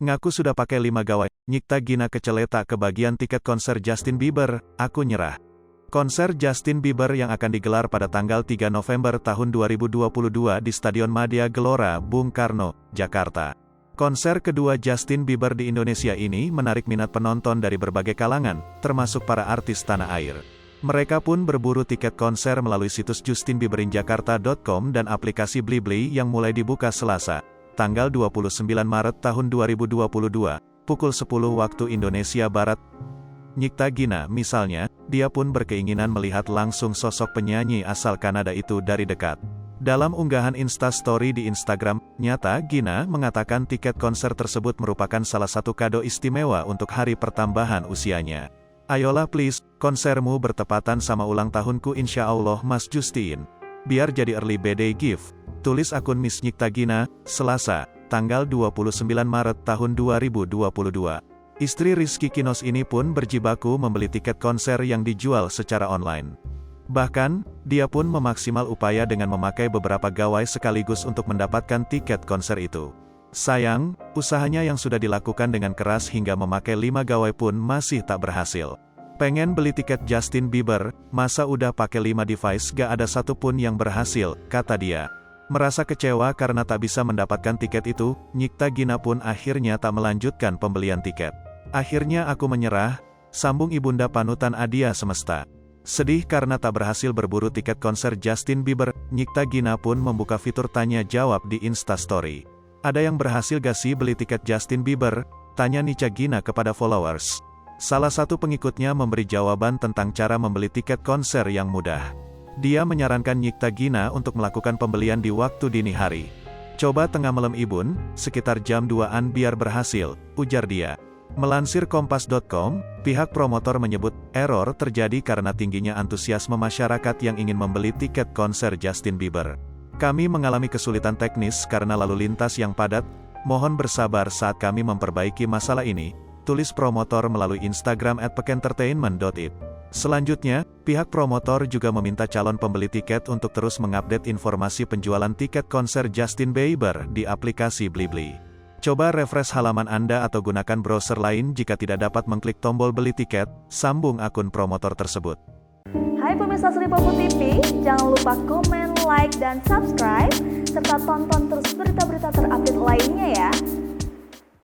Ngaku sudah pakai 5 gawai. Nyipta Gina kecele tak kebagian tiket konser Justin Bieber, aku nyerah. Konser Justin Bieber yang akan digelar pada tanggal 3 November tahun 2022 di Stadion Madia Gelora, Bung Karno, Jakarta. Konser kedua Justin Bieber di Indonesia ini menarik minat penonton dari berbagai kalangan, termasuk para artis tanah air. Mereka pun berburu tiket konser melalui situs justinbieberinjakarta.com dan aplikasi Blibli yang mulai dibuka Selasa, tanggal 29 Maret tahun 2022, pukul 10 waktu Indonesia Barat. Nyipta Gina, misalnya, dia pun berkeinginan melihat langsung sosok penyanyi asal Kanada itu dari dekat. Dalam unggahan Instastory di Instagram, nyata Gina mengatakan tiket konser tersebut merupakan salah satu kado istimewa untuk hari pertambahan usianya. Ayolah please, konsermu bertepatan sama ulang tahunku insya Allah Mas Justin. Biar jadi early birthday gift. Tulis akun Miss Nyipta Gina, Selasa, tanggal 29 Maret tahun 2022. Istri Rizky Kinos ini pun berjibaku membeli tiket konser yang dijual secara online. Bahkan, dia pun memaksimal upaya dengan memakai beberapa gawai sekaligus untuk mendapatkan tiket konser itu. Sayang, usahanya yang sudah dilakukan dengan keras hingga memakai 5 gawai pun masih tak berhasil. Pengen beli tiket Justin Bieber, masa udah pakai 5 device gak ada satupun yang berhasil, kata dia. Merasa kecewa karena tak bisa mendapatkan tiket itu, Nyipta Gina pun akhirnya tak melanjutkan pembelian tiket. Akhirnya aku menyerah, sambung ibunda panutan Adia Semesta. Sedih karena tak berhasil berburu tiket konser Justin Bieber, Nyipta Gina pun membuka fitur tanya jawab di Instastory. Ada yang berhasil gak sih beli tiket Justin Bieber? Tanya Nyipta Gina kepada followers. Salah satu pengikutnya memberi jawaban tentang cara membeli tiket konser yang mudah. Dia menyarankan Nyipta Gina untuk melakukan pembelian di waktu dini hari. Coba tengah malam Ibun, sekitar jam 2-an biar berhasil, ujar dia. Melansir Kompas.com, pihak promotor menyebut, error terjadi karena tingginya antusiasme masyarakat yang ingin membeli tiket konser Justin Bieber. Kami mengalami kesulitan teknis karena lalu lintas yang padat, mohon bersabar saat kami memperbaiki masalah ini, tulis promotor melalui Instagram @pekentertainment.id. Selanjutnya, pihak promotor juga meminta calon pembeli tiket untuk terus mengupdate informasi penjualan tiket konser Justin Bieber di aplikasi Blibli. Coba refresh halaman Anda atau gunakan browser lain jika tidak dapat mengklik tombol beli tiket, sambung akun promotor tersebut. Hai pemirsa Sri Popo TV, jangan lupa komen, like, dan subscribe, serta tonton terus berita-berita terupdate lainnya ya.